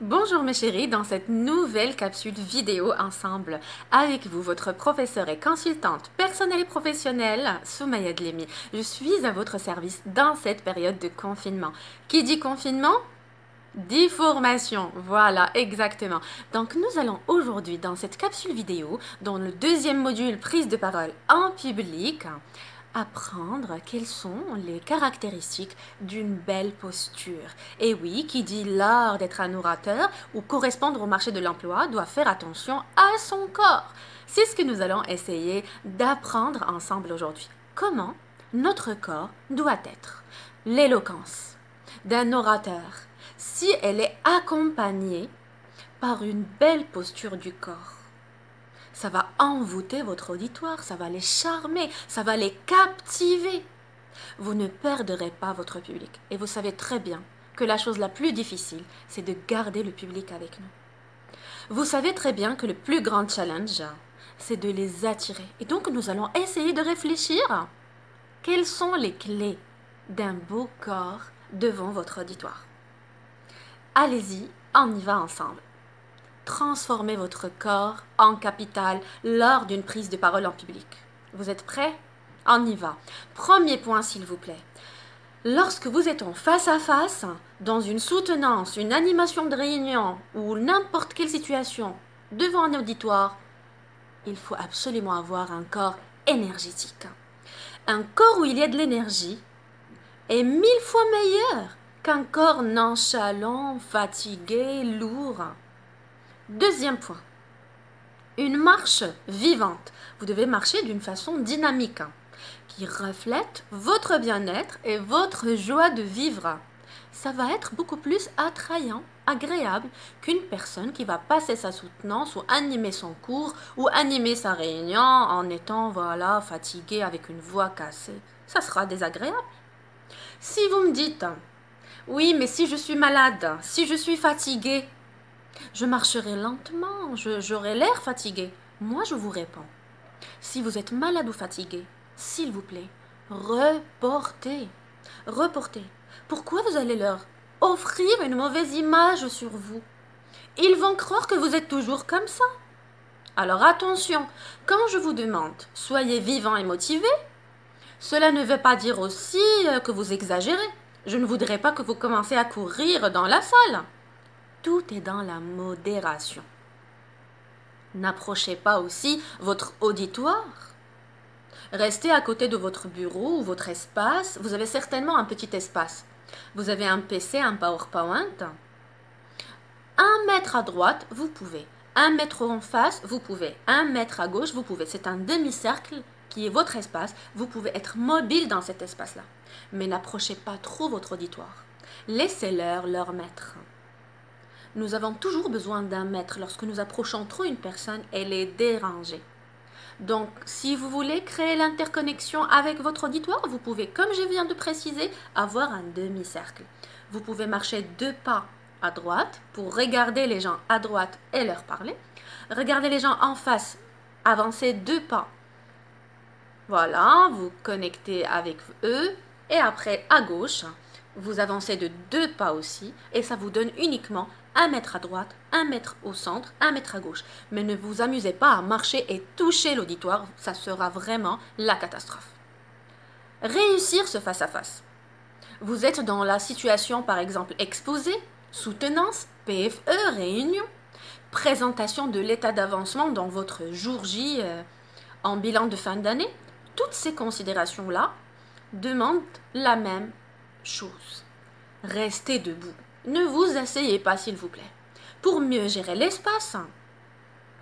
Bonjour mes chéris, dans cette nouvelle capsule vidéo ensemble avec vous, votre professeure et consultante personnelle et professionnelle, Soumaya Dlemi. Je suis à votre service dans cette période de confinement. Qui dit confinement dit formation. Voilà, exactement. Donc nous allons aujourd'hui dans cette capsule vidéo, dans le deuxième module prise de parole en public, apprendre quelles sont les caractéristiques d'une belle posture. Et oui, qui dit l'art d'être un orateur ou correspondre au marché de l'emploi doit faire attention à son corps. C'est ce que nous allons essayer d'apprendre ensemble aujourd'hui. Comment notre corps doit être. L'éloquence d'un orateur, si elle est accompagnée par une belle posture du corps, ça va envoûter votre auditoire, ça va les charmer, ça va les captiver. Vous ne perdrez pas votre public. Et vous savez très bien que la chose la plus difficile, c'est de garder le public avec nous. Vous savez très bien que le plus grand challenge, c'est de les attirer. Et donc, nous allons essayer de réfléchir. Quelles sont les clés d'un beau corps devant votre auditoire? Allez-y, on y va ensemble. Transformez votre corps en capital lors d'une prise de parole en public. Vous êtes prêts? On y va. Premier point, s'il vous plaît. Lorsque vous êtes en face à face, dans une soutenance, une animation de réunion ou n'importe quelle situation devant un auditoire, il faut absolument avoir un corps énergétique. Un corps où il y a de l'énergie est 1000 fois meilleur qu'un corps nonchalant, fatigué, lourd. Deuxième point, une marche vivante. Vous devez marcher d'une façon dynamique, qui reflète votre bien-être et votre joie de vivre. Ça va être beaucoup plus attrayant, agréable qu'une personne qui va passer sa soutenance ou animer son cours ou animer sa réunion en étant voilà fatigué avec une voix cassée. Ça sera désagréable. Si vous me dites, oui, mais si je suis malade, si je suis fatigué, je marcherai lentement, j'aurai l'air fatigué. Moi, je vous réponds, si vous êtes malade ou fatigué, s'il vous plaît, reportez. Reportez. Pourquoi vous allez leur offrir une mauvaise image sur vous? Ils vont croire que vous êtes toujours comme ça. Alors attention, quand je vous demande, soyez vivant et motivé, cela ne veut pas dire aussi que vous exagérez. Je ne voudrais pas que vous commencez à courir dans la salle. Tout est dans la modération. N'approchez pas aussi votre auditoire. Restez à côté de votre bureau ou votre espace. Vous avez certainement un petit espace. Vous avez un PC, un PowerPoint. 1 mètre à droite, vous pouvez. 1 mètre en face, vous pouvez. 1 mètre à gauche, vous pouvez. C'est un demi-cercle qui est votre espace. Vous pouvez être mobile dans cet espace-là. Mais n'approchez pas trop votre auditoire. Laissez-leur leur mètre. Nous avons toujours besoin d'1 mètre. Lorsque nous approchons trop une personne, elle est dérangée. Donc, si vous voulez créer l'interconnexion avec votre auditoire, vous pouvez, comme je viens de préciser, avoir un demi-cercle. Vous pouvez marcher 2 pas à droite pour regarder les gens à droite et leur parler. Regardez les gens en face, avancez 2 pas. Voilà, vous connectez avec eux et après à gauche, vous avancez de 2 pas aussi et ça vous donne uniquement 1 mètre à droite, 1 mètre au centre, 1 mètre à gauche. Mais ne vous amusez pas à marcher et toucher l'auditoire, ça sera vraiment la catastrophe. Réussir ce face-à-face. Vous êtes dans la situation par exemple exposé, soutenance, PFE, réunion, présentation de l'état d'avancement dans votre jour J en bilan de fin d'année. Toutes ces considérations-là demandent la même chose. Restez debout. Ne vous asseyez pas, s'il vous plaît. Pour mieux gérer l'espace,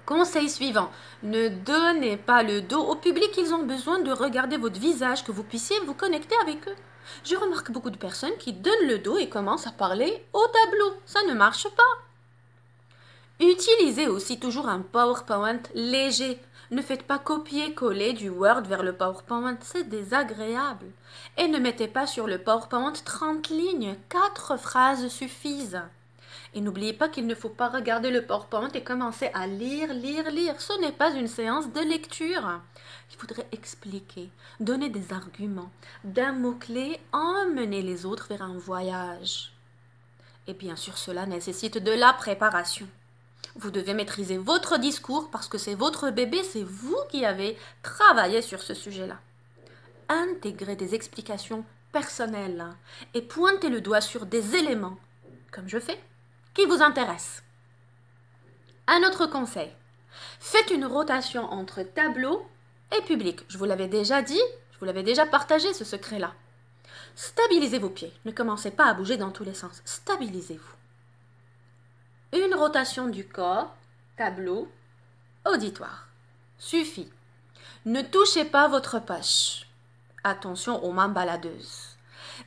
conseil suivant, ne donnez pas le dos au public. Ils ont besoin de regarder votre visage, que vous puissiez vous connecter avec eux. Je remarque beaucoup de personnes qui donnent le dos et commencent à parler au tableau. Ça ne marche pas. Utilisez aussi toujours un PowerPoint léger. Ne faites pas copier-coller du Word vers le PowerPoint, c'est désagréable. Et ne mettez pas sur le PowerPoint 30 lignes, 4 phrases suffisent. Et n'oubliez pas qu'il ne faut pas regarder le PowerPoint et commencer à lire, lire, lire. Ce n'est pas une séance de lecture. Il faudrait expliquer, donner des arguments, d'un mot-clé, emmener les autres vers un voyage. Et bien sûr, cela nécessite de la préparation. Vous devez maîtriser votre discours parce que c'est votre bébé, c'est vous qui avez travaillé sur ce sujet-là. Intégrez des explications personnelles et pointez le doigt sur des éléments, comme je fais, qui vous intéressent. Un autre conseil, faites une rotation entre tableau et public. Je vous l'avais déjà dit, je vous l'avais déjà partagé ce secret-là. Stabilisez vos pieds, ne commencez pas à bouger dans tous les sens, stabilisez-vous. Une rotation du corps, tableau, auditoire. Suffit. Ne touchez pas votre poche. Attention aux mains baladeuses.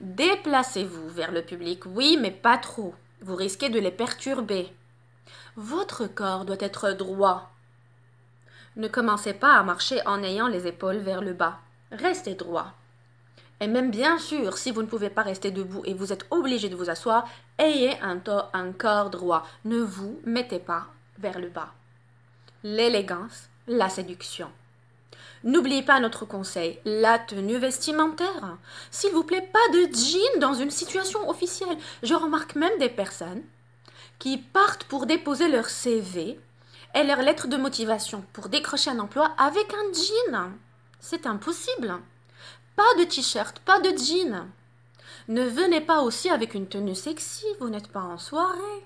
Déplacez-vous vers le public, oui, mais pas trop. Vous risquez de les perturber. Votre corps doit être droit. Ne commencez pas à marcher en ayant les épaules vers le bas. Restez droit. Et même bien sûr, si vous ne pouvez pas rester debout et vous êtes obligé de vous asseoir, ayez un corps droit. Ne vous mettez pas vers le bas. L'élégance, la séduction. N'oubliez pas notre conseil, la tenue vestimentaire. S'il vous plaît, pas de jean dans une situation officielle. Je remarque même des personnes qui partent pour déposer leur CV et leur lettre de motivation pour décrocher un emploi avec un jean. C'est impossible. Pas de t-shirt, pas de jean. Ne venez pas aussi avec une tenue sexy, vous n'êtes pas en soirée.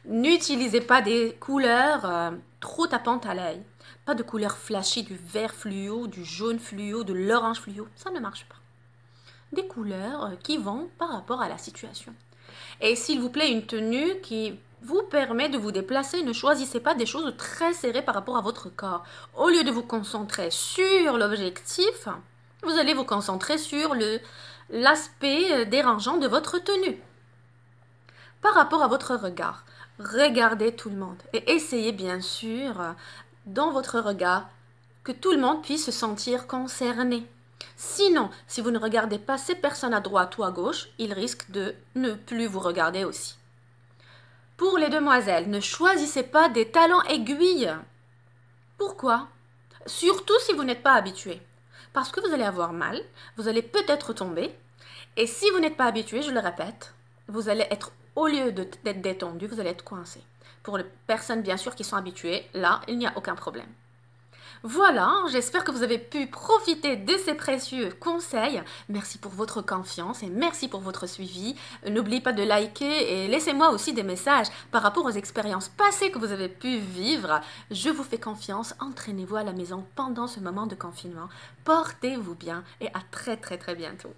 N'utilisez pas des couleurs trop tapantes à l'œil. Pas de couleurs flashy, du vert fluo, du jaune fluo, de l'orange fluo. Ça ne marche pas. Des couleurs qui vont par rapport à la situation. Et s'il vous plaît, une tenue qui vous permet de vous déplacer. Ne choisissez pas des choses très serrées par rapport à votre corps. Au lieu de vous concentrer sur l'objectif, vous allez vous concentrer sur l'aspect dérangeant de votre tenue. Par rapport à votre regard, regardez tout le monde et essayez bien sûr dans votre regard que tout le monde puisse se sentir concerné. Sinon, si vous ne regardez pas ces personnes à droite ou à gauche, ils risquent de ne plus vous regarder aussi. Pour les demoiselles, ne choisissez pas des talons aiguilles. Pourquoi? Surtout si vous n'êtes pas habitué. Parce que vous allez avoir mal, vous allez peut-être tomber. Et si vous n'êtes pas habitué, je le répète, vous allez être, au lieu d'être détendu, vous allez être coincé. Pour les personnes bien sûr qui sont habituées, là, il n'y a aucun problème. Voilà, j'espère que vous avez pu profiter de ces précieux conseils. Merci pour votre confiance et merci pour votre suivi. N'oubliez pas de liker et laissez-moi aussi des messages par rapport aux expériences passées que vous avez pu vivre. Je vous fais confiance, entraînez-vous à la maison pendant ce moment de confinement. Portez-vous bien et à très bientôt.